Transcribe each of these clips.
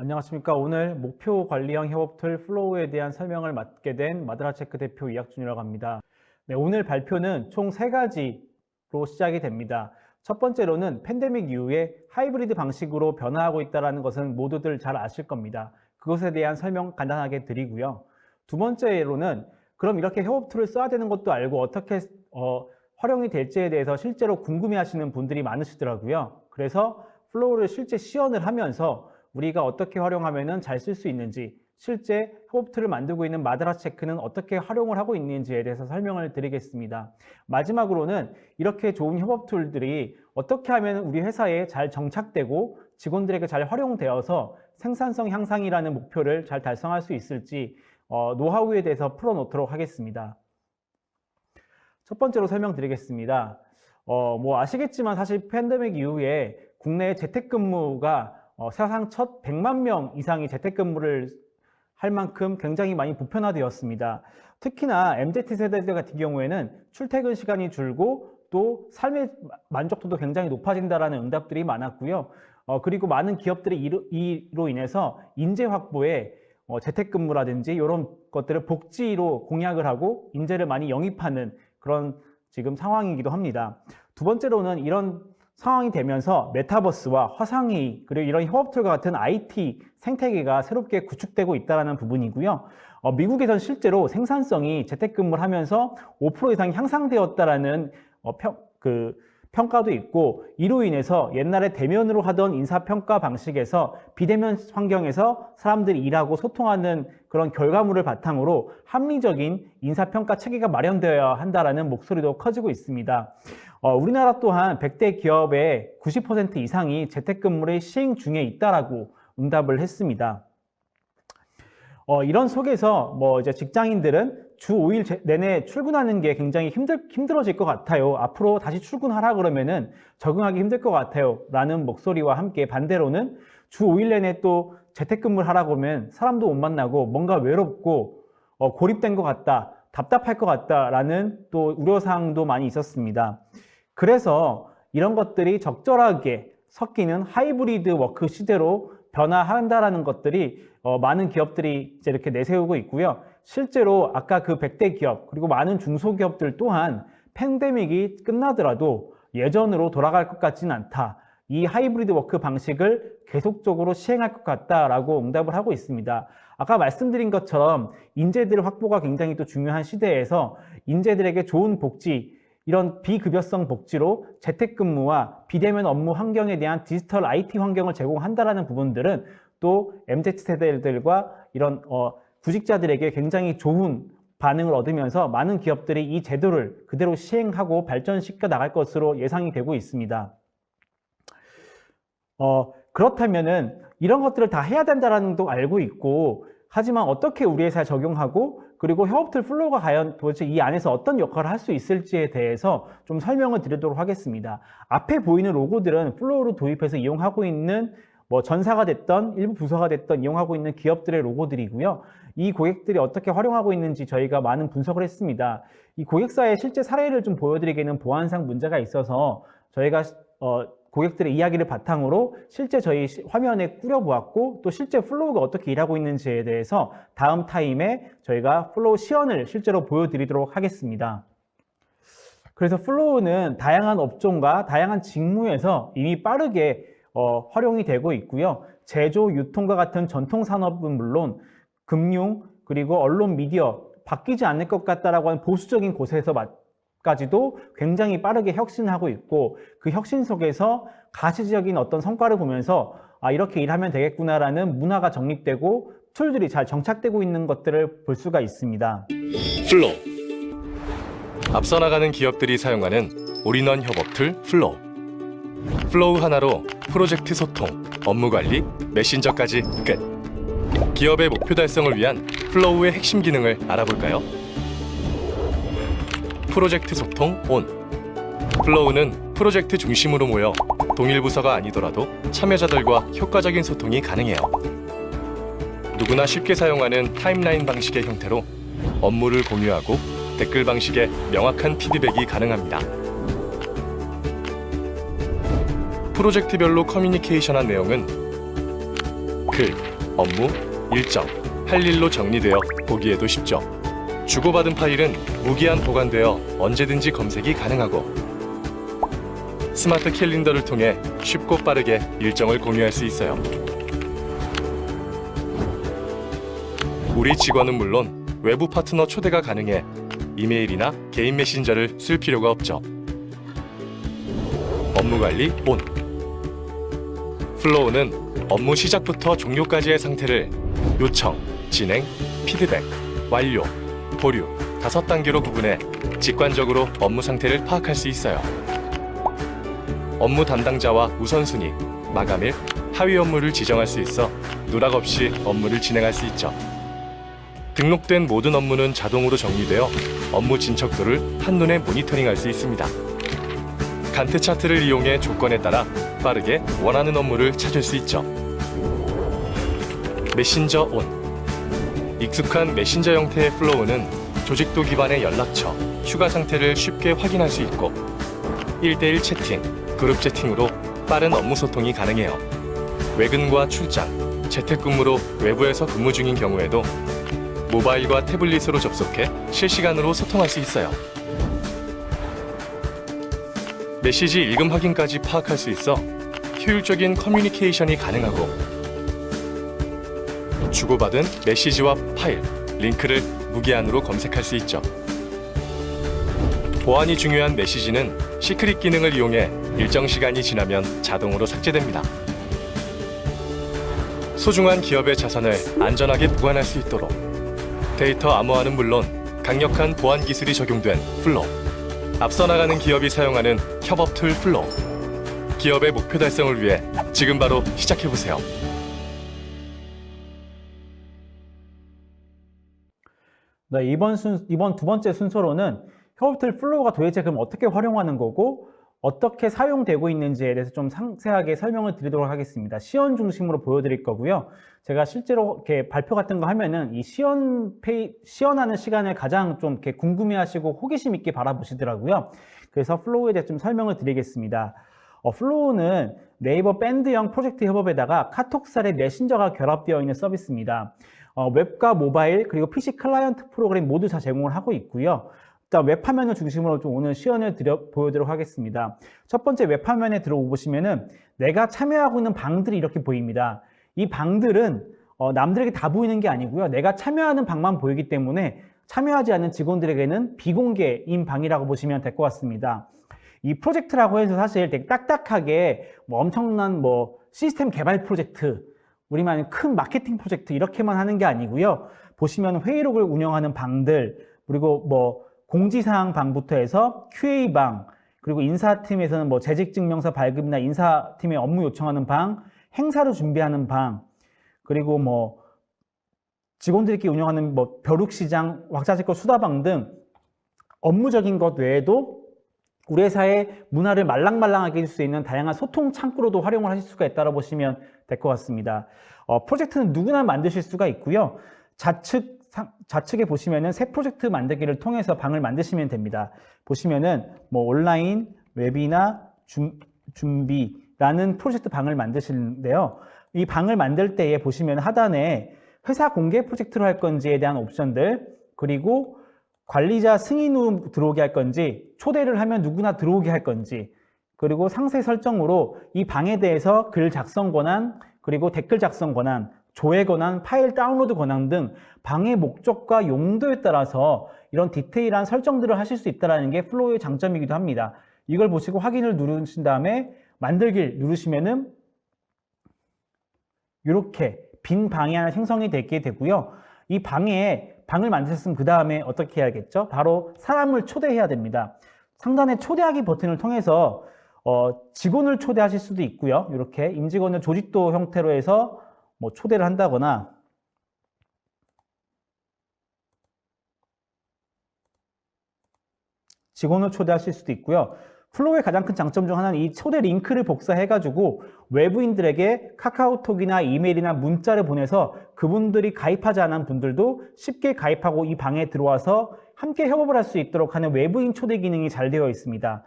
안녕하십니까. 오늘 목표 관리형 협업 툴 플로우에 대한 설명을 맡게 된 마드라체크 대표 이학준이라고 합니다. 네, 오늘 발표는 총 3가지로 시작이 됩니다. 첫 번째로는 팬데믹 이후에 하이브리드 방식으로 변화하고 있다는 것은 모두들 잘 아실 겁니다. 그것에 대한 설명 간단하게 드리고요. 두 번째로는 그럼 이렇게 협업 툴을 써야 되는 것도 알고 어떻게 활용이 될지에 대해서 실제로 궁금해 하시는 분들이 많으시더라고요. 그래서 플로우를 실제 시연을 하면서 우리가 어떻게 활용하면 잘 쓸 수 있는지, 실제 협업 툴을 만들고 있는 마드라체크는 어떻게 활용을 하고 있는지에 대해서 설명을 드리겠습니다. 마지막으로는 이렇게 좋은 협업 툴들이 어떻게 하면 우리 회사에 잘 정착되고 직원들에게 잘 활용되어서 생산성 향상이라는 목표를 잘 달성할 수 있을지 노하우에 대해서 풀어놓도록 하겠습니다. 첫 번째로 설명드리겠습니다. 아시겠지만 사실 팬데믹 이후에 국내 재택근무가 사상 첫 100만 명 이상이 재택근무를 할 만큼 굉장히 많이 보편화되었습니다. 특히나 MZ세대들 같은 경우에는 출퇴근 시간이 줄고 또 삶의 만족도도 굉장히 높아진다는 응답들이 많았고요. 그리고 많은 기업들이 이로 인해서 인재 확보에 재택근무라든지 이런 것들을 복지로 공약을 하고 인재를 많이 영입하는 그런 지금 상황이기도 합니다. 두 번째로는 이런 상황이 되면서 메타버스와 화상회의 그리고 이런 협업툴과 같은 IT 생태계가 새롭게 구축되고 있다는 부분이고요. 미국에선 실제로 생산성이 재택근무를 하면서 5% 이상 향상되었다라는 평가도 있고, 이로 인해서 옛날에 대면으로 하던 인사평가 방식에서 비대면 환경에서 사람들이 일하고 소통하는 그런 결과물을 바탕으로 합리적인 인사평가 체계가 마련되어야 한다는 목소리도 커지고 있습니다. 우리나라 또한 100대 기업의 90% 이상이 재택근무를 시행 중에 있다라고 응답을 했습니다. 이런 속에서 이제 직장인들은 주 5일 내내 출근하는 게 굉장히 힘들어질 것 같아요. 앞으로 다시 출근하라 그러면은 적응하기 힘들 것 같아요. 라는 목소리와 함께 반대로는 주 5일 내내 또 재택근무를 하라고 하면 사람도 못 만나고 뭔가 외롭고 고립된 것 같다, 답답할 것 같다라는 또 우려사항도 많이 있었습니다. 그래서 이런 것들이 적절하게 섞이는 하이브리드 워크 시대로 변화한다라는 것들이 많은 기업들이 이제 이렇게 내세우고 있고요. 실제로 아까 그 100대 기업 그리고 많은 중소기업들 또한 팬데믹이 끝나더라도 예전으로 돌아갈 것 같지는 않다. 이 하이브리드 워크 방식을 계속적으로 시행할 것 같다라고 응답을 하고 있습니다. 아까 말씀드린 것처럼 인재들 확보가 굉장히 또 중요한 시대에서 인재들에게 좋은 복지, 이런 비급여성 복지로 재택근무와 비대면 업무 환경에 대한 디지털 IT 환경을 제공한다라는 부분들은 또 MZ세대들과 이런 구직자들에게 굉장히 좋은 반응을 얻으면서 많은 기업들이 이 제도를 그대로 시행하고 발전시켜 나갈 것으로 예상이 되고 있습니다. 그렇다면은 이런 것들을 다 해야 된다는 것도 알고 있고, 하지만 어떻게 우리 회사에 적용하고 그리고 협업툴 플로우가 과연 도대체 이 안에서 어떤 역할을 할 수 있을지에 대해서 좀 설명을 드리도록 하겠습니다. 앞에 보이는 로고들은 플로우를 도입해서 이용하고 있는 전사가 됐던 일부 부서가 됐던 이용하고 있는 기업들의 로고들이고요. 이 고객들이 어떻게 활용하고 있는지 저희가 많은 분석을 했습니다. 이 고객사의 실제 사례를 좀 보여드리기에는 보안상 문제가 있어서 저희가 고객들의 이야기를 바탕으로 실제 저희 화면에 꾸려보았고, 또 실제 플로우가 어떻게 일하고 있는지에 대해서 다음 타임에 저희가 플로우 시연을 실제로 보여드리도록 하겠습니다. 그래서 플로우는 다양한 업종과 다양한 직무에서 이미 빠르게 활용이 되고 있고요. 제조, 유통과 같은 전통 산업은 물론 금융, 그리고 언론, 미디어, 바뀌지 않을 것 같다라고 하는 보수적인 곳에서 까지도 굉장히 빠르게 혁신하고 있고, 그 혁신 속에서 가시적인 어떤 성과를 보면서 이렇게 일하면 되겠구나라는 문화가 정립되고 툴들이 잘 정착되고 있는 것들을 볼 수가 있습니다. 플로우. 앞서 나가는 기업들이 사용하는 올인원 협업 툴 플로우. 플로우 하나로 프로젝트 소통, 업무 관리, 메신저까지 끝. 기업의 목표 달성을 위한 플로우의 핵심 기능을 알아볼까요? 프로젝트 소통 온. 플로우는 프로젝트 중심으로 모여 동일 부서가 아니더라도 참여자들과 효과적인 소통이 가능해요. 누구나 쉽게 사용하는 타임라인 방식의 형태로 업무를 공유하고 댓글 방식의 명확한 피드백이 가능합니다. 프로젝트별로 커뮤니케이션한 내용은 글, 업무, 일정, 할 일로 정리되어 보기에도 쉽죠. 주고받은 파일은 무기한 보관되어 언제든지 검색이 가능하고 스마트 캘린더를 통해 쉽고 빠르게 일정을 공유할 수 있어요. 우리 직원은 물론 외부 파트너 초대가 가능해 이메일이나 개인 메신저를 쓸 필요가 없죠. 업무 관리 온. 플로우는 업무 시작부터 종료까지의 상태를 요청, 진행, 피드백, 완료, 보류 5단계로 구분해 직관적으로 업무 상태를 파악할 수 있어요. 업무 담당자와 우선순위, 마감일, 하위 업무를 지정할 수 있어 누락 없이 업무를 진행할 수 있죠. 등록된 모든 업무는 자동으로 정리되어 업무 진척도를 한눈에 모니터링할 수 있습니다. 간트 차트를 이용해 조건에 따라 빠르게 원하는 업무를 찾을 수 있죠. 메신저 온. 익숙한 메신저 형태의 플로우는 조직도 기반의 연락처, 휴가 상태를 쉽게 확인할 수 있고 1대1 채팅, 그룹 채팅으로 빠른 업무 소통이 가능해요. 외근과 출장, 재택근무로 외부에서 근무 중인 경우에도 모바일과 태블릿으로 접속해 실시간으로 소통할 수 있어요. 메시지 읽음 확인까지 파악할 수 있어 효율적인 커뮤니케이션이 가능하고 주고받은 메시지와 파일, 링크를 무기한으로 검색할 수 있죠. 보안이 중요한 메시지는 시크릿 기능을 이용해 일정 시간이 지나면 자동으로 삭제됩니다. 소중한 기업의 자산을 안전하게 보관할 수 있도록 데이터 암호화는 물론 강력한 보안 기술이 적용된 플로우. 앞서 나가는 기업이 사용하는 협업 툴 플로우. 기업의 목표 달성을 위해 지금 바로 시작해보세요. 네, 이번 두 번째 순서로는 협업 툴 플로우가 도대체 그럼 어떻게 활용하는 거고 어떻게 사용되고 있는지에 대해서 좀 상세하게 설명을 드리도록 하겠습니다. 시연 중심으로 보여드릴 거고요. 제가 실제로 이렇게 발표 같은 거 하면은 이 시연하는 시간을 가장 좀 이렇게 궁금해하시고 호기심 있게 바라보시더라고요. 그래서 플로우에 대해 좀 설명을 드리겠습니다. 플로우는 네이버 밴드형 프로젝트 협업에다가 카톡살의 메신저가 결합되어 있는 서비스입니다. 웹과 모바일 그리고 PC 클라이언트 프로그램 모두 다 제공을 하고 있고요. 일단 웹화면을 중심으로 좀 오늘 시연을 보여드리도록 하겠습니다. 첫 번째 웹화면에 들어오시면은 내가 참여하고 있는 방들이 이렇게 보입니다. 이 방들은 남들에게 다 보이는 게 아니고요. 내가 참여하는 방만 보이기 때문에 참여하지 않는 직원들에게는 비공개인 방이라고 보시면 될 것 같습니다. 이 프로젝트라고 해서 사실 되게 딱딱하게 엄청난 시스템 개발 프로젝트, 우리만 큰 마케팅 프로젝트 이렇게만 하는 게 아니고요. 보시면 회의록을 운영하는 방들, 그리고 공지사항 방부터 해서 QA방, 그리고 인사팀에서는 재직증명서 발급이나 인사팀에 업무 요청하는 방, 행사를 준비하는 방, 그리고 직원들끼리 운영하는 벼룩시장, 왁자지껄 수다방 등 업무적인 것 외에도 우리 회사의 문화를 말랑말랑하게 해줄 수 있는 다양한 소통 창구로도 활용을 하실 수가 있다고 보시면 될 것 같습니다. 프로젝트는 누구나 만드실 수가 있고요. 좌측에 보시면은 새 프로젝트 만들기를 통해서 방을 만드시면 됩니다. 보시면은 온라인, 웨비나 준비라는 프로젝트 방을 만드시는데요. 이 방을 만들 때에 보시면 하단에 회사 공개 프로젝트로 할 건지에 대한 옵션들, 그리고 관리자 승인 후 들어오게 할 건지, 초대를 하면 누구나 들어오게 할 건지, 그리고 상세 설정으로 이 방에 대해서 글 작성 권한, 그리고 댓글 작성 권한, 조회 권한, 파일 다운로드 권한 등 방의 목적과 용도에 따라서 이런 디테일한 설정들을 하실 수 있다는 게 플로우의 장점이기도 합니다. 이걸 보시고 확인을 누르신 다음에 만들기를 누르시면은 이렇게 빈 방이 하나 생성이 되게 되고요. 이 방을 만드셨으면 그 다음에 어떻게 해야겠죠? 바로 사람을 초대해야 됩니다. 상단의 초대하기 버튼을 통해서 직원을 초대하실 수도 있고요. 이렇게 임직원을 조직도 형태로 해서 초대를 한다거나, 직원을 초대하실 수도 있고요. 플로우의 가장 큰 장점 중 하나는 이 초대 링크를 복사해가지고 외부인들에게 카카오톡이나 이메일이나 문자를 보내서 그분들이 가입하지 않은 분들도 쉽게 가입하고 이 방에 들어와서 함께 협업을 할 수 있도록 하는 외부인 초대 기능이 잘 되어 있습니다.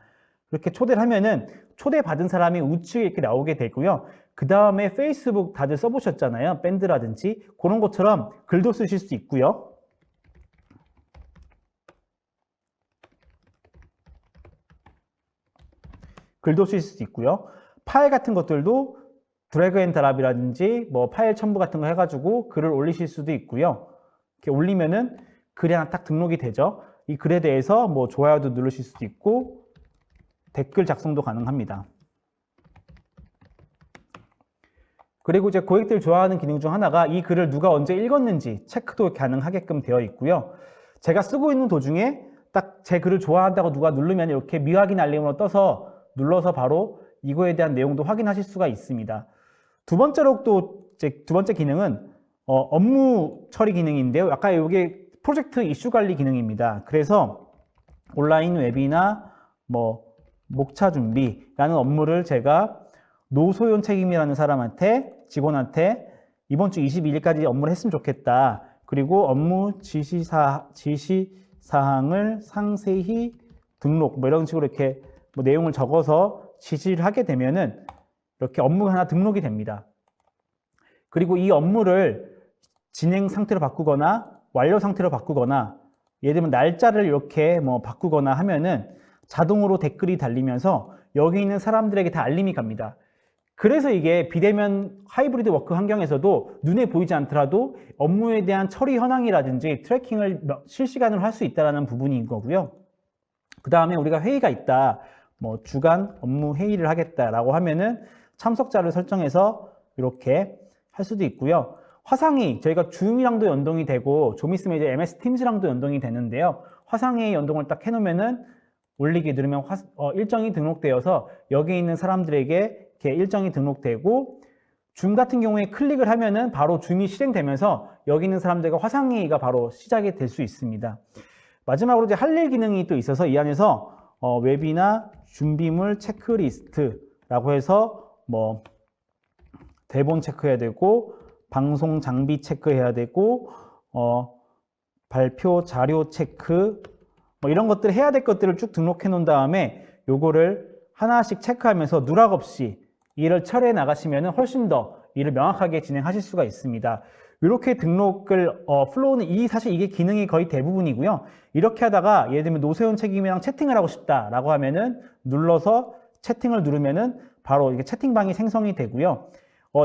이렇게 초대를 하면은 초대받은 사람이 우측에 이렇게 나오게 되고요. 그 다음에 페이스북 다들 써보셨잖아요. 밴드라든지 그런 것처럼 글도 쓰실 수 있고요. 글도 쓰실 수 있고요. 파일 같은 것들도 드래그 앤 드랍이라든지 뭐 파일 첨부 같은 거 해가지고 글을 올리실 수도 있고요. 이렇게 올리면은 글이 하나 딱 등록이 되죠. 이 글에 대해서 뭐 좋아요도 누르실 수도 있고 댓글 작성도 가능합니다. 그리고 이제 고객들이 좋아하는 기능 중 하나가 이 글을 누가 언제 읽었는지 체크도 가능하게끔 되어 있고요. 제가 쓰고 있는 도중에 딱 제 글을 좋아한다고 누가 누르면 이렇게 미확인 알림으로 떠서 눌러서 바로 이거에 대한 내용도 확인하실 수가 있습니다. 두 번째로 또 두 번째 기능은 업무 처리 기능인데요. 아까 이게 프로젝트 이슈 관리 기능입니다. 그래서 온라인 웹이나 뭐 목차 준비라는 업무를 제가 노소연 책임이라는 사람한테 직원한테 이번 주 22일까지 업무를 했으면 좋겠다. 그리고 업무 지시사항을 상세히 등록 뭐 이런 식으로 이렇게 뭐 내용을 적어서 지시를 하게 되면은 이렇게 업무가 하나 등록이 됩니다. 그리고 이 업무를 진행 상태로 바꾸거나 완료 상태로 바꾸거나 예를 들면 날짜를 이렇게 뭐 바꾸거나 하면은 자동으로 댓글이 달리면서 여기 있는 사람들에게 다 알림이 갑니다. 그래서 이게 비대면 하이브리드 워크 환경에서도 눈에 보이지 않더라도 업무에 대한 처리 현황이라든지 트래킹을 실시간으로 할 수 있다는 부분인 거고요. 그 다음에 우리가 회의가 있다, 뭐 주간 업무 회의를 하겠다라고 하면은 참석자를 설정해서 이렇게 할 수도 있고요. 화상이 저희가 줌이랑도 연동이 되고 좀 있으면 이제 MS 팀즈랑도 연동이 되는데요. 화상회의 연동을 딱 해놓으면은 올리기 누르면 일정이 등록되어서 여기 있는 사람들에게 이렇게 일정이 등록되고 줌 같은 경우에 클릭을 하면은 바로 줌이 실행되면서 여기 있는 사람들과 화상회의가 바로 시작이 될 수 있습니다. 마지막으로 이제 할 일 기능이 또 있어서 이 안에서 웹이나 준비물 체크리스트라고 해서 뭐 대본 체크해야 되고 방송 장비 체크해야 되고 발표 자료 체크 뭐 이런 것들 해야 될 것들을 쭉 등록해 놓은 다음에 요거를 하나씩 체크하면서 누락 없이 일을 처리해 나가시면 훨씬 더 일을 명확하게 진행하실 수가 있습니다. 이렇게 등록을 플로우는 사실 이게 기능이 거의 대부분이고요. 이렇게 하다가 예를 들면 노세훈 책임이랑 채팅을 하고 싶다라고 하면은 눌러서 채팅을 누르면은 바로 이게 채팅방이 생성이 되고요.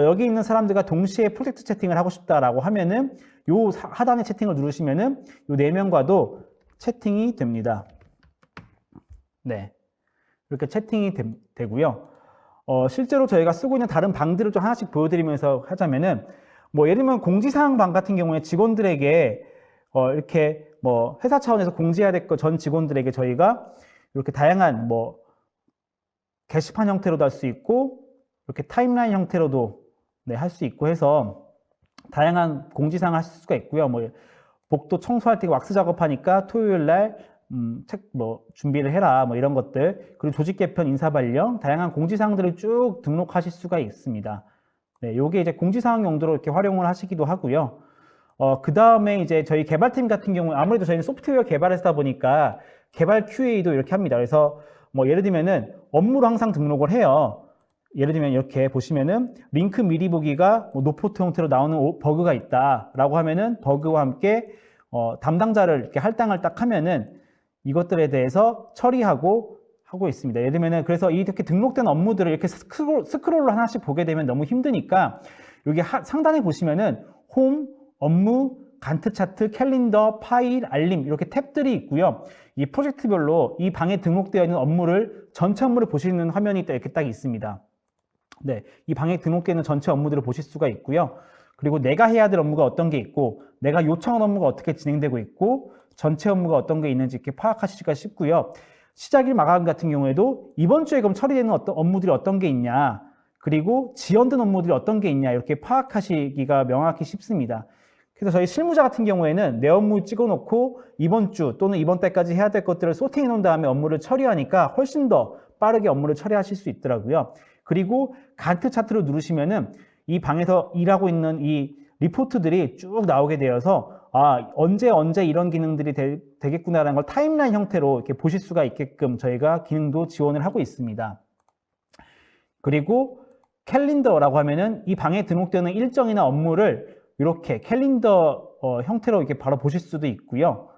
여기 있는 사람들과 동시에 프로젝트 채팅을 하고 싶다라고 하면은 요 하단의 채팅을 누르시면은 요 4명과도 채팅이 됩니다. 네. 이렇게 채팅이 되고요. 실제로 저희가 쓰고 있는 다른 방들을 좀 하나씩 보여드리면서 하자면은 뭐 예를 들면 공지사항 방 같은 경우에 직원들에게 이렇게 뭐 회사 차원에서 공지해야 될 거 전 직원들에게 저희가 이렇게 다양한 뭐 게시판 형태로도 할 수 있고 이렇게 타임라인 형태로도 할 수 있고 해서 다양한 공지사항을 할 수가 있고요. 뭐 복도 청소할 때 왁스 작업하니까 토요일 날 준비를 해라 뭐 이런 것들, 그리고 조직 개편 인사 발령 다양한 공지사항들을 쭉 등록하실 수가 있습니다. 네, 요게 이제 공지사항 용도로 이렇게 활용을 하시기도 하고요. 그 다음에 이제 저희 개발팀 같은 경우에 아무래도 저희는 소프트웨어 개발하다 보니까 개발 QA도 이렇게 합니다. 그래서 뭐 예를 들면은 업무로 항상 등록을 해요. 예를 들면 이렇게 보시면은 링크 미리 보기가 뭐 노포트 형태로 나오는 버그가 있다라고 하면은 버그와 함께 담당자를 이렇게 할당을 딱 하면은 이것들에 대해서 처리하고 하고 있습니다. 예를 들면은 그래서 이렇게 등록된 업무들을 이렇게 스크롤로 하나씩 보게 되면 너무 힘드니까 여기 상단에 보시면은 홈, 업무, 간트 차트, 캘린더, 파일, 알림 이렇게 탭들이 있고요. 이 프로젝트별로 이 방에 등록되어 있는 업무를 전체 업무를 보시는 화면이 이렇게 딱 있습니다. 네, 이 방에 등록되어 있는 전체 업무들을 보실 수가 있고요. 그리고 내가 해야 될 업무가 어떤 게 있고 내가 요청한 업무가 어떻게 진행되고 있고 전체 업무가 어떤 게 있는지 이렇게 파악하시기가 쉽고요. 시작일 마감 같은 경우에도 이번 주에 그럼 처리되는 업무들이 어떤 게 있냐, 그리고 지연된 업무들이 어떤 게 있냐 이렇게 파악하시기가 명확히 쉽습니다. 그래서 저희 실무자 같은 경우에는 내 업무 찍어놓고 이번 주 또는 이번 달까지 해야 될 것들을 소팅해 놓은 다음에 업무를 처리하니까 훨씬 더 빠르게 업무를 처리하실 수 있더라고요. 그리고 간트 차트를 누르시면은 이 방에서 일하고 있는 이 리포트들이 쭉 나오게 되어서 언제 이런 기능들이 되겠구나라는 걸 타임라인 형태로 이렇게 보실 수가 있게끔 저희가 기능도 지원을 하고 있습니다. 그리고 캘린더라고 하면은 이 방에 등록되는 일정이나 업무를 이렇게 캘린더 형태로 이렇게 바로 보실 수도 있고요.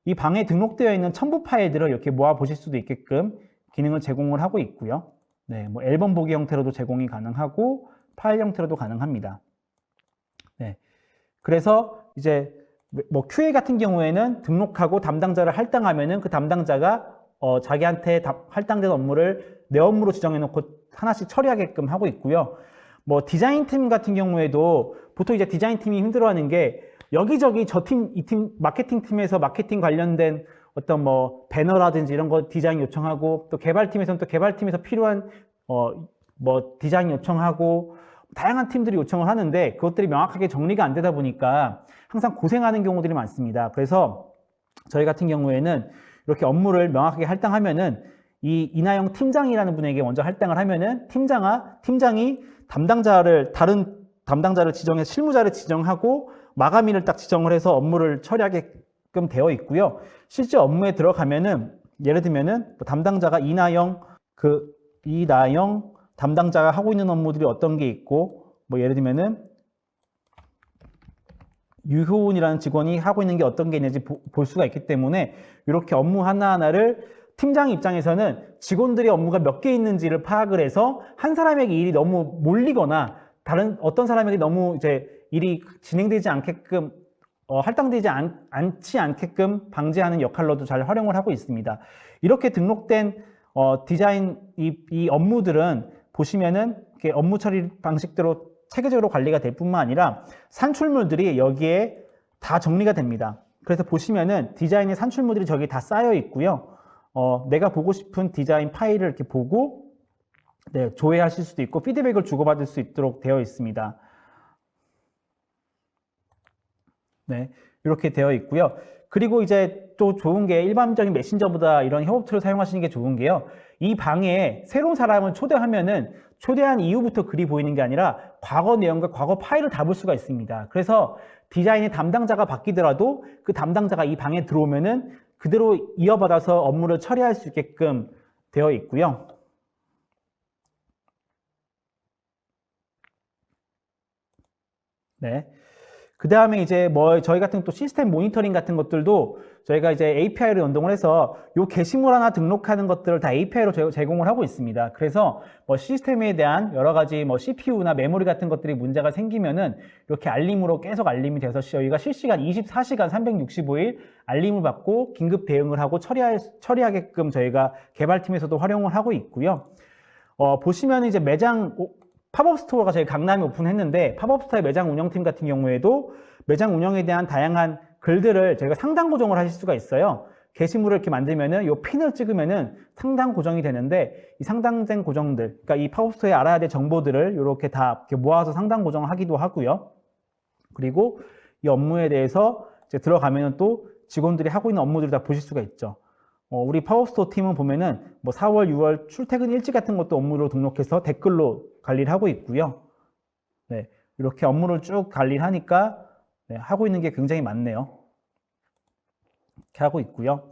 이 방에 등록되어 있는 첨부 파일들을 이렇게 모아 보실 수도 있게끔 기능을 제공을 하고 있고요. 네, 뭐 앨범 보기 형태로도 제공이 가능하고 파일 형태로도 가능합니다. 네, 그래서 이제 뭐 QA 같은 경우에는 등록하고 담당자를 할당하면은 그 담당자가 자기한테 할당된 업무를 내 업무로 지정해 놓고 하나씩 처리하게끔 하고 있고요. 뭐 디자인팀 같은 경우에도 보통 이제 디자인팀이 힘들어하는 게 여기저기 저 팀, 이 팀, 마케팅 팀에서 마케팅 관련된 어떤 뭐 배너라든지 이런 거 디자인 요청하고 또 개발팀에서는 또 개발팀에서 필요한 뭐 디자인 요청하고 다양한 팀들이 요청을 하는데 그것들이 명확하게 정리가 안 되다 보니까 항상 고생하는 경우들이 많습니다. 그래서 저희 같은 경우에는 이렇게 업무를 명확하게 할당하면은 이 이나영 팀장이라는 분에게 먼저 할당을 하면은 팀장이 다른 담당자를 지정해서 실무자를 지정하고 마감일을 딱 지정을 해서 업무를 처리하게끔 되어 있고요. 실제 업무에 들어가면은 예를 들면은 뭐 담당자가 이나영 담당자가 하고 있는 업무들이 어떤 게 있고 뭐 예를 들면은 유효운이라는 직원이 하고 있는 게 어떤 게 있는지 볼 수가 있기 때문에 이렇게 업무 하나하나를 팀장 입장에서는 직원들의 업무가 몇 개 있는지를 파악을 해서 한 사람에게 일이 너무 몰리거나 다른 어떤 사람에게 너무 이제 일이 진행되지 않게끔 할당되지 않지 않게끔 방지하는 역할로도 잘 활용을 하고 있습니다. 이렇게 등록된 디자인 이 업무들은 보시면은 이렇게 업무 처리 방식대로 체계적으로 관리가 될 뿐만 아니라 산출물들이 여기에 다 정리가 됩니다. 그래서 보시면은 디자인의 산출물들이 저기 다 쌓여 있고요. 내가 보고 싶은 디자인 파일을 이렇게 보고 네, 조회하실 수도 있고 피드백을 주고받을 수 있도록 되어 있습니다. 네, 이렇게 되어 있고요. 그리고 이제 또 좋은 게 일반적인 메신저보다 이런 협업 툴을 사용하시는 게 좋은 게요. 이 방에 새로운 사람을 초대하면은 초대한 이후부터 글이 보이는 게 아니라 과거 내용과 과거 파일을 다 볼 수가 있습니다. 그래서 디자인의 담당자가 바뀌더라도 그 담당자가 이 방에 들어오면은 그대로 이어받아서 업무를 처리할 수 있게끔 되어 있고요. 네. 그 다음에 이제 뭐 저희 같은 또 시스템 모니터링 같은 것들도 저희가 이제 API를 연동을 해서 요 게시물 하나 등록하는 것들을 다 API로 제공을 하고 있습니다. 그래서 뭐 시스템에 대한 여러 가지 뭐 CPU나 메모리 같은 것들이 문제가 생기면은 이렇게 알림으로 계속 알림이 돼서 저희가 실시간 24시간 365일 알림을 받고 긴급 대응을 하고 처리하게끔 저희가 개발팀에서도 활용을 하고 있고요. 보시면 이제 팝업 스토어가 저희 강남에 오픈했는데 팝업 스토어의 매장 운영팀 같은 경우에도 매장 운영에 대한 다양한 글들을 저희가 상단 고정을 하실 수가 있어요. 게시물을 이렇게 만들면은 이 핀을 찍으면은 상단 고정이 되는데 이 상단된 고정들, 그러니까 이 팝업 스토어에 알아야 될 정보들을 이렇게 다 이렇게 모아서 상단 고정하기도 하고요. 그리고 이 업무에 대해서 이제 들어가면은 또 직원들이 하고 있는 업무들을 다 보실 수가 있죠. 우리 파워스토어 팀은 보면은 뭐 4월, 6월 출퇴근 일지 같은 것도 업무로 등록해서 댓글로 관리를 하고 있고요. 네, 이렇게 업무를 쭉 관리를 하니까 네, 하고 있는 게 굉장히 많네요. 이렇게 하고 있고요.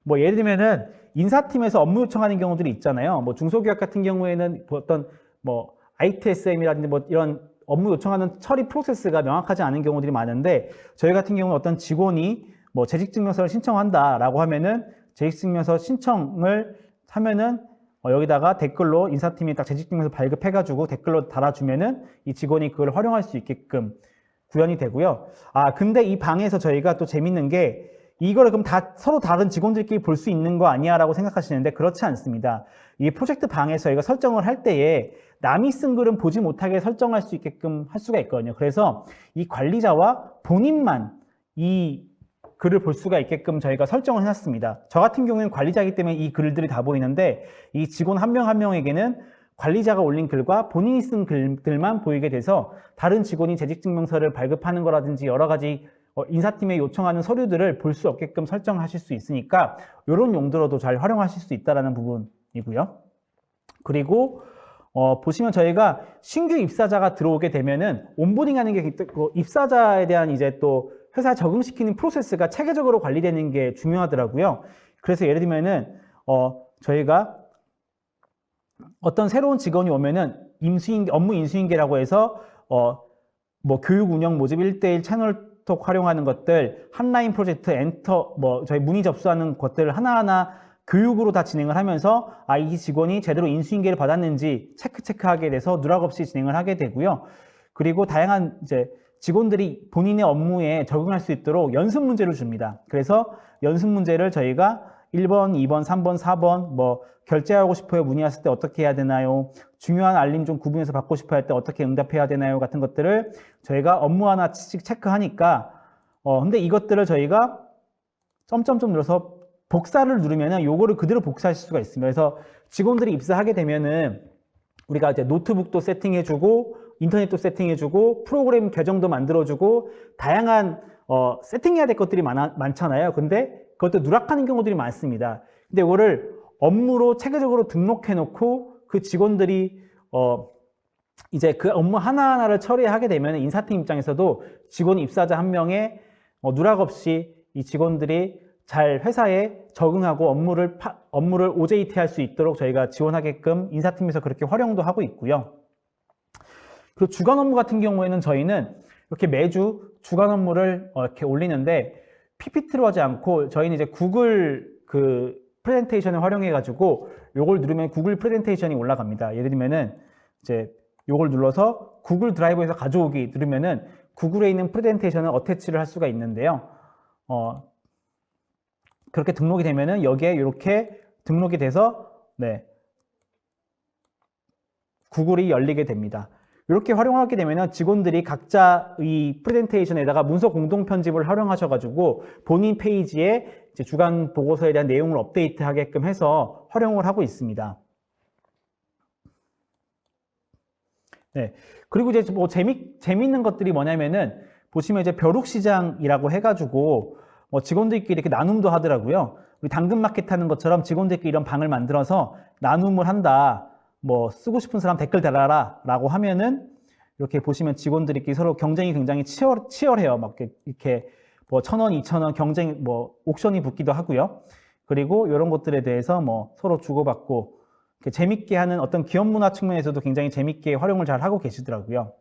뭐 예를 들면은 인사팀에서 업무 요청하는 경우들이 있잖아요. 뭐 중소기업 같은 경우에는 어떤 뭐 ITSM이라든지 뭐 이런 업무 요청하는 처리 프로세스가 명확하지 않은 경우들이 많은데 저희 같은 경우는 어떤 직원이 뭐 재직증명서를 신청한다라고 하면은 재직증명서 신청을 하면은 여기다가 댓글로 인사팀이 딱 재직증명서 발급해가지고 댓글로 달아주면은 이 직원이 그걸 활용할 수 있게끔 구현이 되고요. 근데 이 방에서 저희가 또 재밌는 게 이거를 그럼 다 서로 다른 직원들끼리 볼 수 있는 거 아니야 라고 생각하시는데 그렇지 않습니다. 이 프로젝트 방에서 저희가 설정을 할 때에 남이 쓴 글은 보지 못하게 설정할 수 있게끔 할 수가 있거든요. 그래서 이 관리자와 본인만 이 글을 볼 수가 있게끔 저희가 설정을 해놨습니다. 저 같은 경우에는 관리자이기 때문에 이 글들이 다 보이는데 이 직원 한 명 한 명에게는 관리자가 올린 글과 본인이 쓴 글들만 보이게 돼서 다른 직원이 재직증명서를 발급하는 거라든지 여러 가지 인사팀에 요청하는 서류들을 볼 수 없게끔 설정하실 수 있으니까 이런 용도로도 잘 활용하실 수 있다는 부분이고요. 그리고 보시면 저희가 신규 입사자가 들어오게 되면은 온보딩하는 게 입사자에 대한 이제 또 회사에 적응시키는 프로세스가 체계적으로 관리되는 게 중요하더라고요. 그래서 예를 들면은 저희가 어떤 새로운 직원이 오면은 업무 인수인계라고 해서 뭐 교육 운영 모집 1대1 채널톡 활용하는 것들, 한라인 프로젝트, 엔터, 뭐 저희 문의 접수하는 것들을 하나하나 교육으로 다 진행을 하면서 이 직원이 제대로 인수인계를 받았는지 체크하게 돼서 누락 없이 진행을 하게 되고요. 그리고 다양한 이제 직원들이 본인의 업무에 적응할 수 있도록 연습 문제를 줍니다. 그래서 연습 문제를 저희가 1번, 2번, 3번, 4번 뭐 결제하고 싶어요 문의 왔을 때 어떻게 해야 되나요? 중요한 알림 좀 구분해서 받고 싶어 할 때 어떻게 응답해야 되나요? 같은 것들을 저희가 업무 하나씩 체크하니까 근데 이것들을 저희가 점점점 눌러서 복사를 누르면은 요거를 그대로 복사하실 수가 있습니다. 그래서 직원들이 입사하게 되면은 우리가 이제 노트북도 세팅해주고 인터넷도 세팅해주고 프로그램 계정도 만들어주고 다양한 세팅해야 될 것들이 많잖아요. 근데 그것도 누락하는 경우들이 많습니다. 근데 이거를 업무로 체계적으로 등록해놓고 그 직원들이 이제 그 업무 하나하나를 처리하게 되면 인사팀 입장에서도 직원 입사자 한 명에 누락 없이 이 직원들이 잘 회사에 적응하고 업무를 OJT 할 수 있도록 저희가 지원하게끔 인사팀에서 그렇게 활용도 하고 있고요. 그리고 주간 업무 같은 경우에는 저희는 이렇게 매주 주간 업무를 이렇게 올리는데 PPT로 하지 않고 저희는 이제 구글 그 프레젠테이션을 활용해 가지고 요걸 누르면 구글 프레젠테이션이 올라갑니다. 예를 들면은 이제 요걸 눌러서 구글 드라이브에서 가져오기 누르면은 구글에 있는 프레젠테이션을 어태치를 할 수가 있는데요. 그렇게 등록이 되면은 여기에 이렇게 등록이 돼서 구글이 열리게 됩니다. 이렇게 활용하게 되면 직원들이 각자 이 프레젠테이션에다가 문서 공동 편집을 활용하셔가지고 본인 페이지에 이제 주간 보고서에 대한 내용을 업데이트하게끔 해서 활용을 하고 있습니다. 그리고 이제 뭐 재밌는 것들이 뭐냐면은 보시면 이제 벼룩시장이라고 해가지고 직원들끼리 이렇게 나눔도 하더라고요. 우리 당근마켓 하는 것처럼 직원들끼리 이런 방을 만들어서 나눔을 한다. 뭐 쓰고 싶은 사람 댓글 달아라 라고 하면은 이렇게 보시면 직원들끼리 서로 경쟁이 굉장히 치열해요. 막 이렇게 뭐 1,000원, 2,000원 경쟁 뭐 옥션이 붙기도 하고요. 그리고 이런 것들에 대해서 뭐 서로 주고받고 이렇게 재밌게 하는 어떤 기업 문화 측면에서도 굉장히 재밌게 활용을 잘 하고 계시더라고요.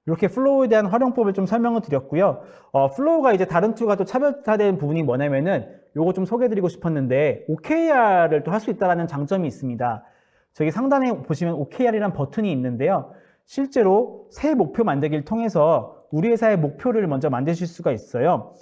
이렇게 플로우에 대한 활용법을 좀 설명을 드렸고요. 플로우가 이제 다른 툴과 또 차별화된 부분이 뭐냐면은 요거 좀 소개해드리고 싶었는데 OKR을 또 할 수 있다는 장점이 있습니다. 저기 상단에 보시면 OKR이라는 버튼이 있는데요. 실제로 새 목표 만들기를 통해서 우리 회사의 목표를 먼저 만드실 수가 있어요.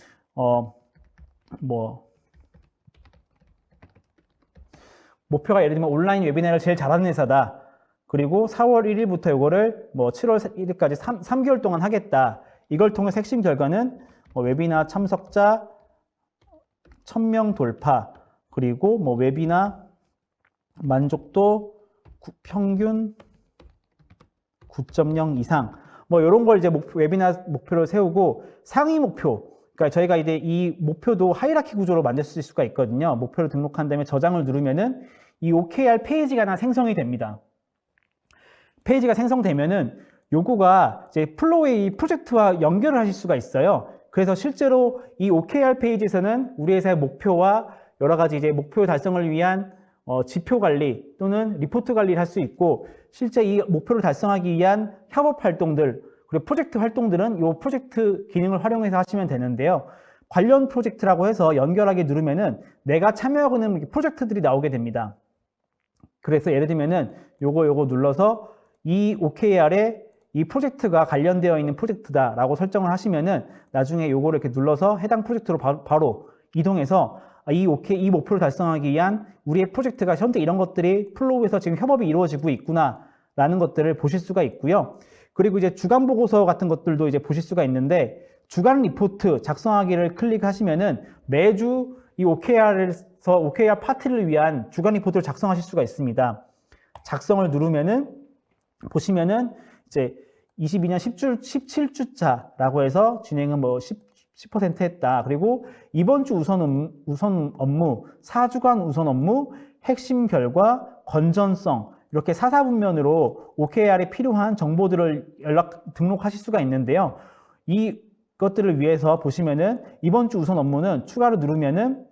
목표가 예를 들면 온라인 웨비나를 제일 잘하는 회사다. 그리고 4월 1일부터 이거를 뭐 7월 1일까지 3개월 동안 하겠다. 이걸 통해서 핵심 결과는 웨비나 참석자 1,000명 돌파, 그리고 뭐 웨비나 만족도 평균 9.0 이상, 뭐 이런 걸 이제 웨비나 목표를 세우고 상위 목표, 그러니까 저희가 이제 이 목표도 하이라키 구조로 만들 수가 있거든요. 목표를 등록한 다음에 저장을 누르면은 이 OKR 페이지가 하나 생성이 됩니다. 페이지가 생성되면은 요거가 이제 플로우의 이 프로젝트와 연결을 하실 수가 있어요. 그래서 실제로 이 OKR 페이지에서는 우리 회사의 목표와 여러 가지 이제 목표 달성을 위한 지표 관리 또는 리포트 관리를 할 수 있고, 실제 이 목표를 달성하기 위한 협업 활동들 그리고 프로젝트 활동들은 이 프로젝트 기능을 활용해서 하시면 되는데요. 관련 프로젝트라고 해서 연결하기 누르면은 내가 참여하고 있는 프로젝트들이 나오게 됩니다. 그래서 예를 들면은 요거 눌러서 이 OKR에 이 프로젝트가 관련되어 있는 프로젝트다라고 설정을 하시면은 나중에 요거를 이렇게 눌러서 해당 프로젝트로 바로 이동해서 이 목표를 달성하기 위한 우리의 프로젝트가 현재 이런 것들이 플로우에서 지금 협업이 이루어지고 있구나라는 것들을 보실 수가 있고요. 그리고 이제 주간 보고서 같은 것들도 이제 보실 수가 있는데, 주간 리포트 작성하기를 클릭하시면은 매주 이 OKR 파트를 위한 주간 리포트를 작성하실 수가 있습니다. 작성을 누르면은 보시면은 이제 22년 17주차라고 해서 진행은 뭐 10% 했다. 그리고 이번 주 우선 업무, 4주간 우선 업무, 핵심 결과, 건전성, 이렇게 사사분면으로 OKR에 필요한 정보들을 등록하실 수가 있는데요. 이것들을 위해서 보시면은 이번 주 우선 업무는 추가로 누르면은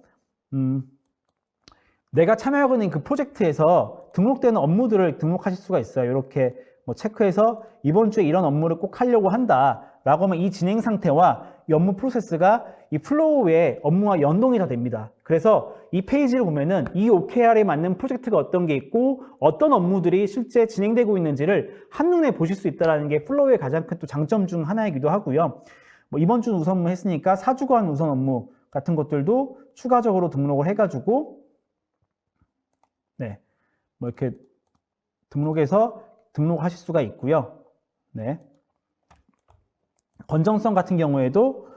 내가 참여하고 있는 그 프로젝트에서 등록되는 업무들을 등록하실 수가 있어요. 이렇게 뭐 체크해서 이번 주에 이런 업무를 꼭 하려고 한다라고 하면 이 진행 상태와 이 업무 프로세스가 이 플로우의 업무와 연동이 다 됩니다. 그래서 이 페이지를 보면은 이 OKR에 맞는 프로젝트가 어떤 게 있고 어떤 업무들이 실제 진행되고 있는지를 한눈에 보실 수 있다는 게 플로우의 가장 큰 또 장점 중 하나이기도 하고요. 뭐 이번 주 우선 업무 했으니까 4주간 우선 업무 같은 것들도 추가적으로 등록을 해가지고 네, 뭐 이렇게 등록하실 수가 있고요. 네. 건정성 같은 경우에도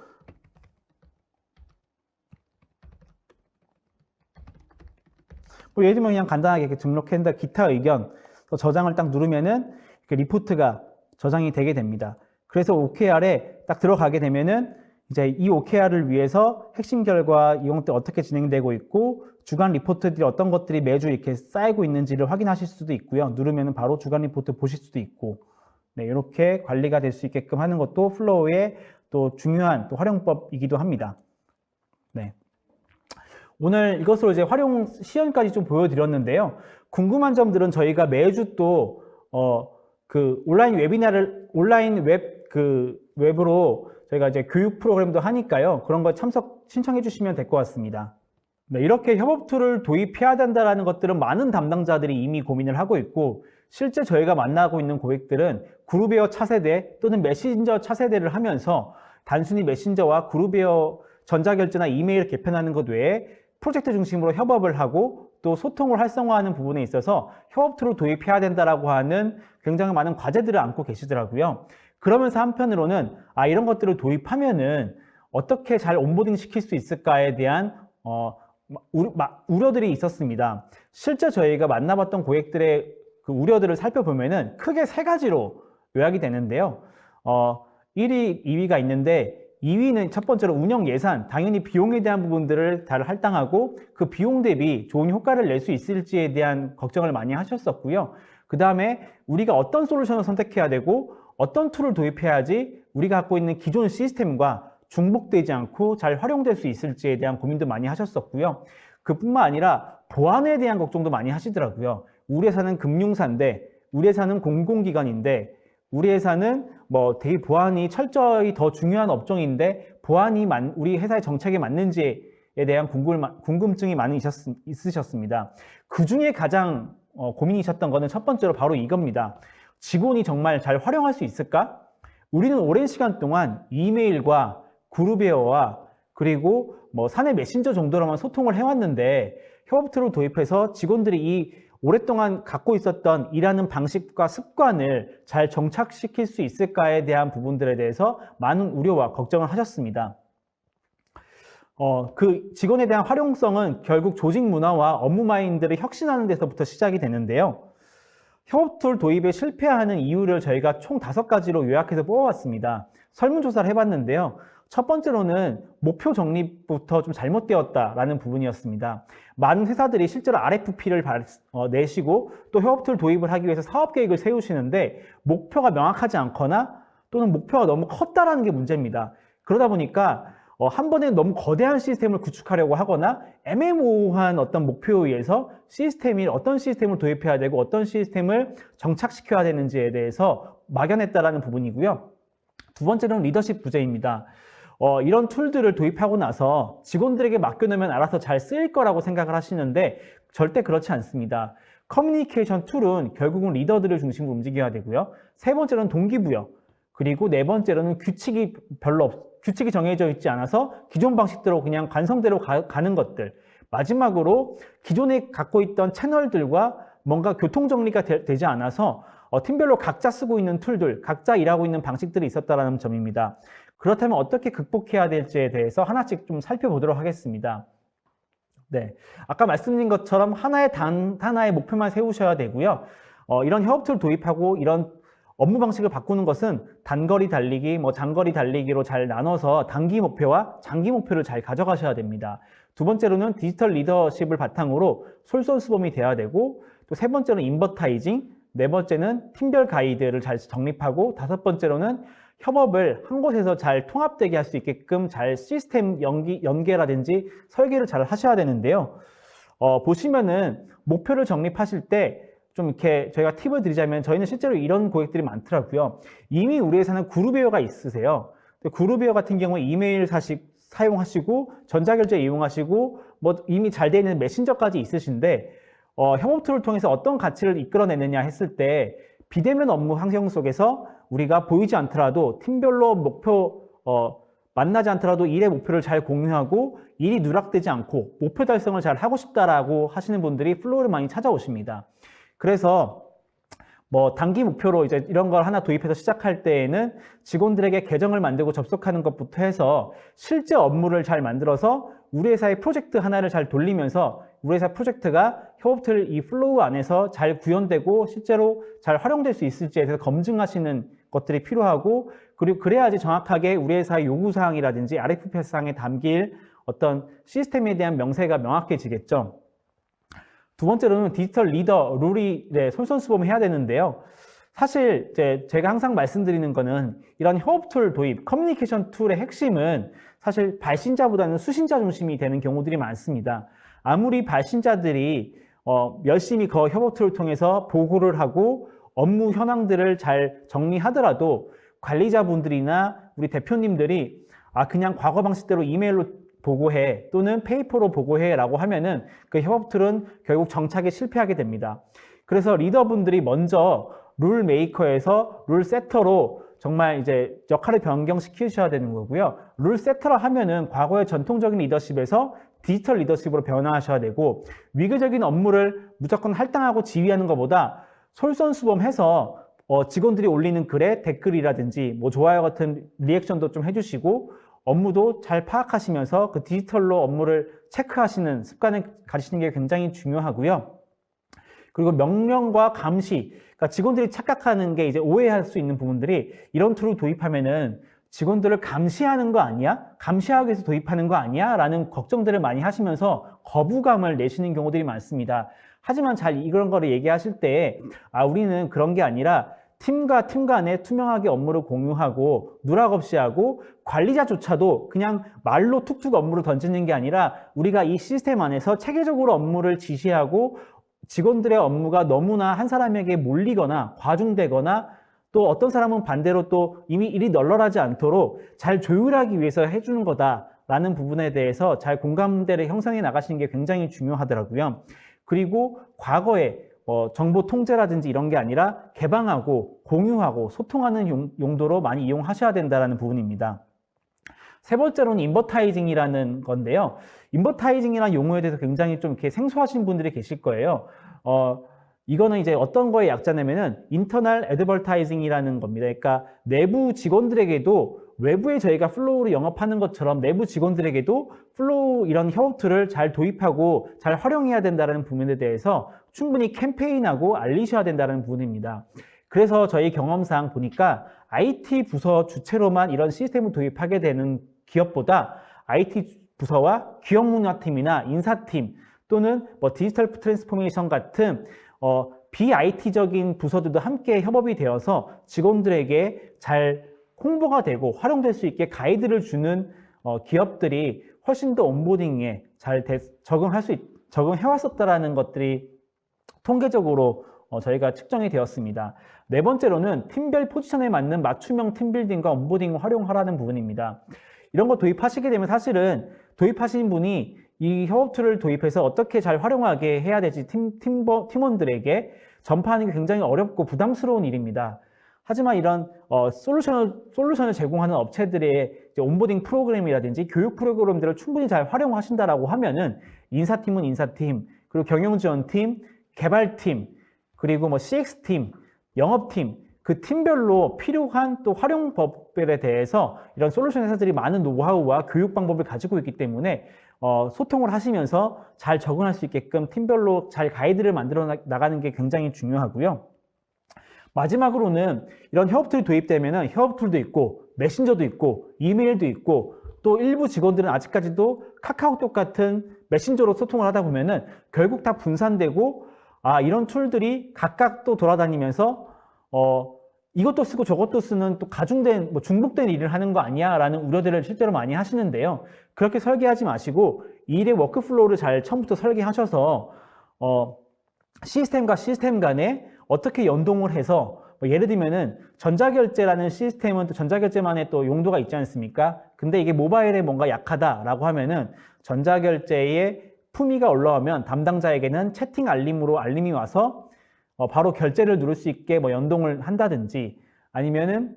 뭐 예를 들면 그냥 간단하게 이렇게 등록했는데 기타 의견 저장을 딱 누르면은 이렇게 리포트가 저장이 되게 됩니다. 그래서 OKR에 딱 들어가게 되면은 이제 이 OKR을 위해서 핵심 결과 이용 때 어떻게 진행되고 있고 주간 리포트들이 어떤 것들이 매주 이렇게 쌓이고 있는지를 확인하실 수도 있고요. 누르면은 바로 주간 리포트 보실 수도 있고 네, 이렇게 관리가 될 수 있게끔 하는 것도 플로우의 또 중요한 또 활용법이기도 합니다. 네. 오늘 이것으로 이제 활용 시연까지 좀 보여드렸는데요. 궁금한 점들은 저희가 매주 또 그 온라인 웹으로 저희가 이제 교육 프로그램도 하니까요. 그런 거 신청해 주시면 될 것 같습니다. 네, 이렇게 협업 툴을 도입해야 된다는 것들은 많은 담당자들이 이미 고민을 하고 있고 실제 저희가 만나고 있는 고객들은 그룹웨어 차세대 또는 메신저 차세대를 하면서 단순히 메신저와 그룹웨어 전자결제나 이메일 개편하는 것 외에 프로젝트 중심으로 협업을 하고 또 소통을 활성화하는 부분에 있어서 협업 툴을 도입해야 된다라고 하는 굉장히 많은 과제들을 안고 계시더라고요. 그러면서 한편으로는 이런 것들을 도입하면은 어떻게 잘 온보딩 시킬 수 있을까에 대한 우려들이 있었습니다. 실제 저희가 만나봤던 고객들의 그 우려들을 살펴보면은 크게 세 가지로 요약이 되는데요. 1위, 2위가 있는데 2위는 첫 번째로 운영 예산, 당연히 비용에 대한 부분들을 잘 할당하고 그 비용 대비 좋은 효과를 낼 수 있을지에 대한 걱정을 많이 하셨었고요. 그 다음에 우리가 어떤 솔루션을 선택해야 되고 어떤 툴을 도입해야지 우리가 갖고 있는 기존 시스템과 중복되지 않고 잘 활용될 수 있을지에 대한 고민도 많이 하셨었고요. 그뿐만 아니라 보안에 대한 걱정도 많이 하시더라고요. 우리 회사는 금융사인데, 우리 회사는 공공기관인데, 우리 회사는 뭐 되게 보안이 철저히 더 중요한 업종인데 보안이 우리 회사의 정책에 맞는지에 대한 궁금증이 많이 있으셨습니다. 그 중에 가장 고민이셨던 거는 첫 번째로 바로 이겁니다. 직원이 정말 잘 활용할 수 있을까? 우리는 오랜 시간 동안 이메일과 그룹웨어와 그리고 뭐 사내 메신저 정도로만 소통을 해왔는데 협업 툴을 도입해서 직원들이 이 오랫동안 갖고 있었던 일하는 방식과 습관을 잘 정착시킬 수 있을까에 대한 부분들에 대해서 많은 우려와 걱정을 하셨습니다. 그 직원에 대한 활용성은 결국 조직 문화와 업무 마인드를 혁신하는 데서부터 시작이 되는데요. 협업 툴 도입에 실패하는 이유를 저희가 총 5가지로 요약해서 뽑아봤습니다. 설문조사를 해봤는데요. 첫 번째로는 목표 정립부터 좀 잘못되었다라는 부분이었습니다. 많은 회사들이 실제로 RFP를 내시고 또 협업 툴 도입을 하기 위해서 사업 계획을 세우시는데 목표가 명확하지 않거나 또는 목표가 너무 컸다라는 게 문제입니다. 그러다 보니까 한 번에 너무 거대한 시스템을 구축하려고 하거나 애매모호한 어떤 목표에 의해서 어떤 시스템을 도입해야 되고 어떤 시스템을 정착시켜야 되는지에 대해서 막연했다라는 부분이고요. 두 번째는 리더십 부재입니다. 이런 툴들을 도입하고 나서 직원들에게 맡겨놓으면 알아서 잘 쓰일 거라고 생각을 하시는데 절대 그렇지 않습니다. 커뮤니케이션 툴은 결국은 리더들을 중심으로 움직여야 되고요. 세 번째로는 동기부여, 그리고 네 번째로는 규칙이 정해져 있지 않아서 기존 방식대로 그냥 관성대로 가는 것들, 마지막으로 기존에 갖고 있던 채널들과 뭔가 교통정리가 되지 않아서 팀별로 각자 쓰고 있는 툴들, 각자 일하고 있는 방식들이 있었다는 점입니다. 그렇다면 어떻게 극복해야 될지에 대해서 하나씩 좀 살펴보도록 하겠습니다. 네, 아까 말씀드린 것처럼 하나의 목표만 세우셔야 되고요. 이런 협업 툴 도입하고 이런 업무 방식을 바꾸는 것은 단거리 달리기, 장거리 달리기로 잘 나눠서 단기 목표와 장기 목표를 잘 가져가셔야 됩니다. 두 번째로는 디지털 리더십을 바탕으로 솔선수범이 돼야 되고, 또 세 번째로는 인버타이징, 네 번째는 팀별 가이드를 잘 정립하고, 다섯 번째로는 협업을 한 곳에서 잘 통합되게 할 수 있게끔 잘 시스템 연계라든지 설계를 잘 하셔야 되는데요. 보시면은 목표를 정립하실 때 좀 이렇게 저희가 팁을 드리자면 저희는 실제로 이런 고객들이 많더라고요. 이미 우리 회사는 그룹웨어가 있으세요. 그룹웨어 같은 경우에 이메일 사용하시고 전자결제 이용하시고 뭐 이미 잘 되어 있는 메신저까지 있으신데 협업 툴을 통해서 어떤 가치를 이끌어내느냐 했을 때 비대면 업무 환경 속에서 우리가 보이지 않더라도 팀별로 목표 만나지 않더라도 일의 목표를 잘 공유하고 일이 누락되지 않고 목표 달성을 잘 하고 싶다라고 하시는 분들이 플로우를 많이 찾아오십니다. 그래서 뭐 단기 목표로 이제 이런 걸 하나 도입해서 시작할 때에는 직원들에게 계정을 만들고 접속하는 것부터 해서 실제 업무를 잘 만들어서 우리 회사의 프로젝트 하나를 잘 돌리면서 우리 회사 프로젝트가 협업틀 이 플로우 안에서 잘 구현되고 실제로 잘 활용될 수 있을지에 대해서 검증하시는 것들이 필요하고 그리고 그래야지 정확하게 우리 회사의 요구사항이라든지 RFP 사항에 담길 어떤 시스템에 대한 명세가 명확해지겠죠. 두 번째로는 디지털 리더 룰이 솔선수범해야 되는데요. 사실 제가 항상 말씀드리는 거는 이런 협업 툴 도입, 커뮤니케이션 툴의 핵심은 사실 발신자보다는 수신자 중심이 되는 경우들이 많습니다. 아무리 발신자들이 열심히 그 협업 툴을 통해서 보고를 하고 업무 현황들을 잘 정리하더라도 관리자분들이나 우리 대표님들이 그냥 과거 방식대로 이메일로 보고해 또는 페이퍼로 보고해 라고 하면은 그 협업 툴은 결국 정착에 실패하게 됩니다. 그래서 리더분들이 먼저 룰 메이커에서 룰 세터로 정말 이제 역할을 변경시키셔야 되는 거고요. 룰 세터라 하면은 과거의 전통적인 리더십에서 디지털 리더십으로 변화하셔야 되고 위계적인 업무를 무조건 할당하고 지휘하는 것보다 솔선수범해서 직원들이 올리는 글에 댓글이라든지 뭐 좋아요 같은 리액션도 좀 해주시고 업무도 잘 파악하시면서 그 디지털로 업무를 체크하시는 습관을 가지시는 게 굉장히 중요하고요. 그리고 명령과 감시, 그러니까 직원들이 착각하는 게 이제 오해할 수 있는 부분들이 이런 툴을 도입하면은 직원들을 감시하는 거 아니야? 감시하기 위해서 도입하는 거 아니야? 라는 걱정들을 많이 하시면서 거부감을 내시는 경우들이 많습니다. 하지만 잘 이런 거를 얘기하실 때 우리는 그런 게 아니라 팀과 팀 간에 투명하게 업무를 공유하고 누락 없이 하고 관리자조차도 그냥 말로 툭툭 업무를 던지는 게 아니라 우리가 이 시스템 안에서 체계적으로 업무를 지시하고 직원들의 업무가 너무나 한 사람에게 몰리거나 과중되거나 또 어떤 사람은 반대로 또 이미 일이 널널하지 않도록 잘 조율하기 위해서 해주는 거다라는 부분에 대해서 잘 공감대를 형성해 나가시는 게 굉장히 중요하더라고요. 그리고 과거에 정보 통제라든지 이런 게 아니라 개방하고 공유하고 소통하는 용도로 많이 이용하셔야 된다는 부분입니다. 세 번째로는 인버타이징이라는 건데요. 인버타이징이라는 용어에 대해서 굉장히 좀 이렇게 생소하신 분들이 계실 거예요. 이거는 이제 어떤 거의 약자냐면은 인터널 애드버타이징이라는 겁니다. 그러니까 내부 직원들에게도 외부에 저희가 플로우를 영업하는 것처럼 내부 직원들에게도 플로우 이런 협업 툴을 잘 도입하고 잘 활용해야 된다는 부분에 대해서 충분히 캠페인하고 알리셔야 된다는 부분입니다. 그래서 저희 경험상 보니까 IT 부서 주체로만 이런 시스템을 도입하게 되는 기업보다 IT 부서와 기업문화팀이나 인사팀 또는 뭐 디지털 트랜스포메이션 같은 비IT적인 부서들도 함께 협업이 되어서 직원들에게 잘 홍보가 되고 활용될 수 있게 가이드를 주는 기업들이 훨씬 더 온보딩에 잘 적응해왔었다라는 것들이 통계적으로 저희가 측정이 되었습니다. 네 번째로는 팀별 포지션에 맞는 맞춤형 팀빌딩과 온보딩을 활용하라는 부분입니다. 이런 거 도입하시게 되면 사실은 도입하신 분이 이 협업 툴을 도입해서 어떻게 잘 활용하게 해야 될지 팀원들에게 전파하는 게 굉장히 어렵고 부담스러운 일입니다. 하지만 이런 솔루션을 제공하는 업체들의 온보딩 프로그램이라든지 교육 프로그램들을 충분히 잘 활용하신다라고 하면은 인사팀은 인사팀, 그리고 경영지원팀, 개발팀, 그리고 뭐 CX팀, 영업팀, 그 팀별로 필요한 또 활용법에 대해서 이런 솔루션 회사들이 많은 노하우와 교육 방법을 가지고 있기 때문에 소통을 하시면서 잘 적응할 수 있게끔 팀별로 잘 가이드를 만들어 나가는 게 굉장히 중요하고요. 마지막으로는 이런 협업 툴이 도입되면은 협업 툴도 있고 메신저도 있고 이메일도 있고 또 일부 직원들은 아직까지도 카카오톡 같은 메신저로 소통을 하다 보면은 결국 다 분산되고 이런 툴들이 각각 또 돌아다니면서 이것도 쓰고 저것도 쓰는 또 가중된, 중복된 일을 하는 거 아니야? 라는 우려들을 실제로 많이 하시는데요. 그렇게 설계하지 마시고 이 일의 워크플로우를 잘 처음부터 설계하셔서 시스템과 시스템 간에 어떻게 연동을 해서 예를 들면은 전자결제라는 시스템은 또 전자결제만의 또 용도가 있지 않습니까? 근데 이게 모바일에 뭔가 약하다라고 하면은 전자결제에 품위가 올라오면 담당자에게는 채팅 알림으로 알림이 와서 바로 결제를 누를 수 있게 연동을 한다든지 아니면은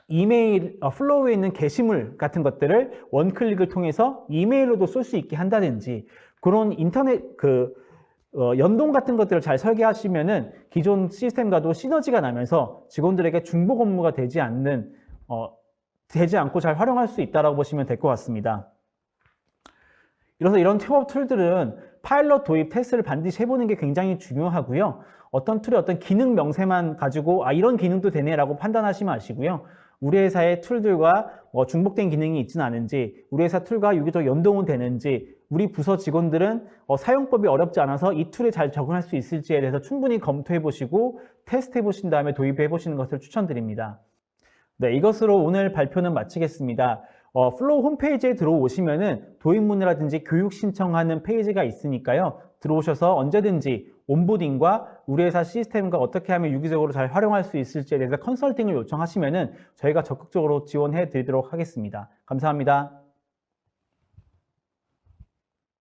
이메일 플로우에 있는 게시물 같은 것들을 원클릭을 통해서 이메일로도 쏠 수 있게 한다든지 그런 인터넷 연동 같은 것들을 잘 설계하시면은 기존 시스템과도 시너지가 나면서 직원들에게 중복 업무가 되지 않고 잘 활용할 수 있다고 보시면 될 것 같습니다. 그래서 이런 협업 툴들은 파일럿 도입 테스트를 반드시 해보는 게 굉장히 중요하고요. 어떤 툴의 어떤 기능 명세만 가지고 이런 기능도 되네라고 판단하지 마시고요. 우리 회사의 툴들과 중복된 기능이 있지는 않은지, 우리 회사 툴과 유기적 연동은 되는지, 우리 부서 직원들은 사용법이 어렵지 않아서 이 툴에 잘 적응할 수 있을지에 대해서 충분히 검토해 보시고 테스트해 보신 다음에 도입해 보시는 것을 추천드립니다. 네, 이것으로 오늘 발표는 마치겠습니다. 플로우 홈페이지에 들어오시면은 도입문이라든지 교육 신청하는 페이지가 있으니까요. 들어오셔서 언제든지 온보딩과 우리 회사 시스템과 어떻게 하면 유기적으로 잘 활용할 수 있을지에 대해서 컨설팅을 요청하시면은 저희가 적극적으로 지원해 드리도록 하겠습니다. 감사합니다.